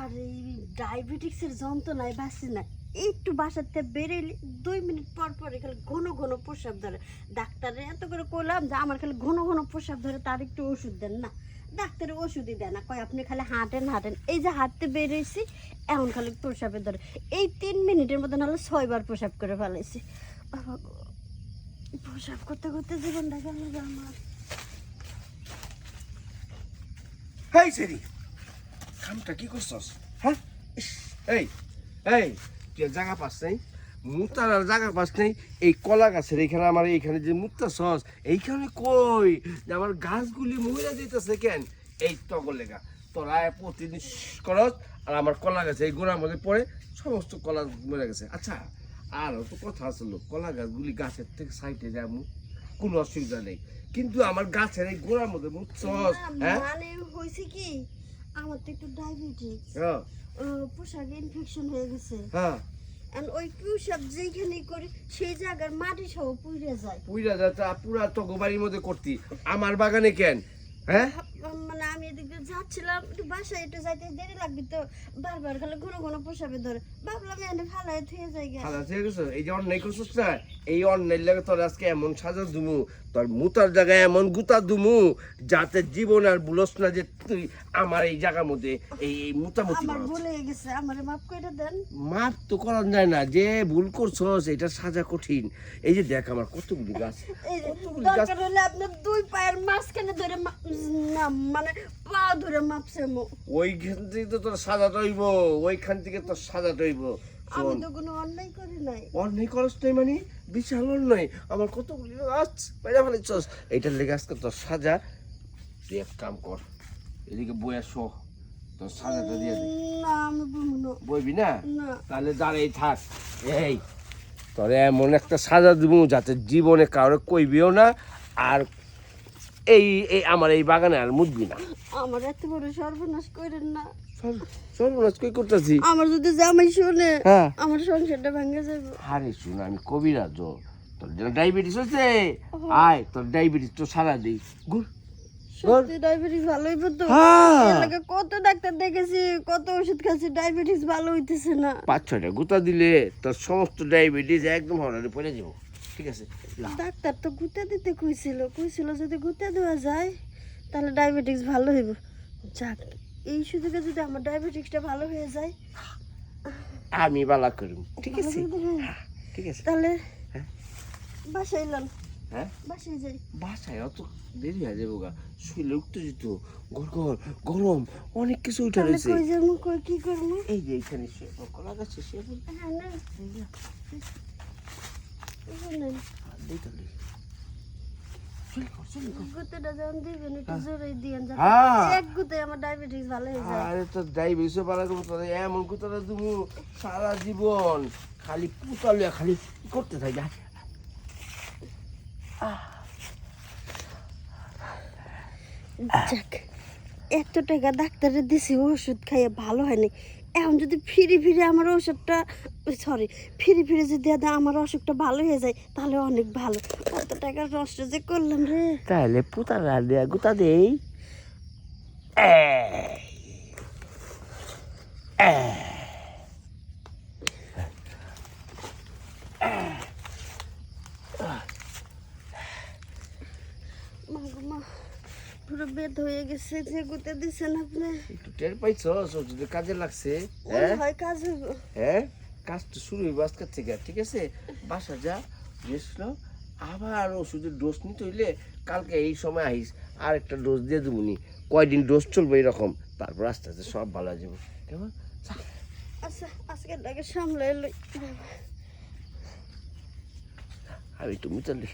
আর এই ডায়াবেটিক্সের যন্ত্রণায় বাঁচি না। একটু বাসার থেকে বেরোলে 2 মিনিট পর পর খালি ঘন ঘন প্রস্রাব ধরে। ডাক্তারে এত করে কইলাম যে আমার খালি ঘন ঘন প্রস্রাব ধরে, তার একটু ওষুধ দেন না। ডাক্তারে ওষুধই দেয় না, কয় আপনি খালি হাঁটেন হাঁটেন। এই যে হাঁটতে বেরিয়েছি এখন খালি প্রস্রাবে ধরে। এই 3 মিনিটের মধ্যে নাহলে 6 বার প্রস্রাব করে ফেলাইছি। বাবা গো, প্রস্রাব করতে করতে জীবনটা গেল যে আমার। হেই সেরি, কামটা কি করছস? হ্যাঁ, এই এই তুই জায়গা পাস নাই, মুতার আর জায়গা পাস নাই। এই কলা গাছের এইখানে আমার এইখানে যে মুক্তা সস এইখানে কই যে আমার গাছগুলি মহিলা দিতেছে কেন? এই তগর লেগা তোরা প্রতিদিন করস আর আমার কলা গাছে এই গোড়ার মধ্যে পড়ে সমস্ত কলা মরে গেছে। আচ্ছা, আর তো কথা আসলো, কলা গাছগুলি গাছের থেকে সাইডে যাবো, কোনো অসুবিধা নেই, কিন্তু আমার গাছের এই গোড়ার মধ্যে মুতছস। হ্যাঁ, মানে হয়েছে কি, আমার তো একটু ডায়াবেটিস, হ্যাঁ পোশাকে ইনফেকশন হয়ে গেছে। হ্যাঁ, আর ওই প্রস্রাব যেখানে করি সেই জায়গার মাটি সহ পুড়ে যায়। পুইরা যাতা পুরা তো গোবারির মধ্যে করতি, আমার বাগানে কেন? হ্যাঁ, মানে আমি এদিকে যাচ্ছিলাম, একটু বাসায় একটু যাইতে দেরি লাগবে তো, বারবার খালি ঘন ঘন প্রস্রাবে ধরে। ভাবলাম এনে ফালাই থুয়ে যাই গা। খালা ঠিক আছে, এই যে অন্যায় করছিস না, এই অন্যায় লাগে তোর আজকে এমন সাজা দুমু, তোর মুতার জায়গায় এমন গুতা দুমু, যাতে জীবন আর বুলস না যে তুই আমার এই জায়গার মধ্যে এই মুতামুতি আমার করছ। ভুলে গেছে, আমারে মাফ করে দেন। মাপ তো করা যায় না, যে ভুল করছস এটা সাজা কঠিন। এই যে দেখ আমার কতগুলি গাছ, এই যে দরকার হলে আপনার 2 পায়ের মাঝখানে ধরে না মানে পা ধরে মাপছে মো। ওইখান থেকে তো তোর সাজাটা হইব, ওইখান থেকে তোর সাজাটা হইব। আমি তো কোনো অন্যায় করি নাই। অন্যায় করস নাই মানে বিশাল অন্যায়, আমার কতগুলি গাছ বাইরে ফেলেছস। এইটার লেগে আজকে তোর সাজা, তুই এক কাম কর, এদিকে বইয়া শো, তোর সাজাটা দিয়ে দে। না আমি বুঝবো বইবি না? না। তাহলে দাঁড়াই থাক। এই তোরে এমন একটা সাজা দিব যাতে জীবনে কারো কইবিও না, আর এই এই আমার এই বাগানে আর মুদবি না। আমার এত বড় সর্বনাশ করেন না। সর্বনাশ কই করতেছি? আমার যদি জামাই শুনে হ্যাঁ, আমার সংসারটা ভেঙে যাবে। আরে শুন, আমি কবিরাজ, তোর যেন ডায়াবেটিস হচ্ছে, আয় তোর ডায়াবেটিস তো সারা দিই। গুড় সত্যি ডায়াবেটিস ভালো হইব তো? হ্যাঁ। এর লাগে কত ডাক্তার দেখেছি, কত ওষুধ খাচ্ছি, ডায়াবেটিস ভালো হইতেছে না। 5-6টা গুতা দিলে তোর সমস্ত ডায়াবেটিস একদম হরারে পড়ে যাবো। ঠিক আছে, ডাক্তার তো গুঁতে দিতে কইছিল যদি গুঁতে দেওয়া যায় তাহলে ডায়াবেটিস ভালো হইব। যাক, এই সুযোগে যদি আমার ডায়াবেটিসটা ভালো হয়ে যায় আমি বালা করুম। ঠিক আছে, ভালো হইব। ঠিক আছে। তাহলে হ্যাঁ বাসায় এলাম, হ্যাঁ, বাসায় যাই। বাসায় অত দেরি হয়ে যাবো গা, শুইলে উত্তেজিত, গরম অনেক কিছু উঠে তাহলে রয়েছে। কই যাবো, কই কি করবো? এই যে এইখানে শুয়ে কলা গাছে শুয়ে পড়। হ্যাঁ না, এখানে গুঁতেটা যখন দিবেন একটু জোরে দিয়েন, যাতে হ্যাঁ। এক গুঁতে আমার ডায়াবেটিস ভালো হয়ে যায়। আরে তোর ডায়াবেটিসও বালা করবো, তোর এমন কুতাটা তুমি সারা জীবন খালি পুতালে খালি করতে থাকি। যাক, এত টাকা ডাক্তারে দিছি, ওষুধ খাইয়ে ভালো হয়নি। এখন যদি ফিরে ফিরে আমার ওষুধটা ফিরে ফিরে যদি আমার অসুখটা ভালো হয়ে যায় তাহলে অনেক ভালো। কত টাকার নষ্ট যে করলাম রে। তাহলে পুতারা দেয়া গুতা দেই। মা গো মা, পুরো বেদ হয়ে গেছে যে গুতে দিচ্ছেন আপনি। একটু টের পাইছো যদি কাজে লাগছে? ওই হয় কাজ হইব। হ্যাঁ, কাজ তো শুরু হইব আজকের থেকে। ঠিক আছে, বাসা যা, রেস্ট নাও, আবার ওষুধের ডোজ নিতে হইলে কালকে এই সময় আইস, আর একটা ডোজ দিয়ে দেবনি। কয়দিন ডোজ চলবে এরকম, তারপর আস্তে আস্তে সব ভালো হয়ে যাবে। কেমন? আচ্ছা, আজকে টাকা সামলাই লই। আমি তুমি চলি।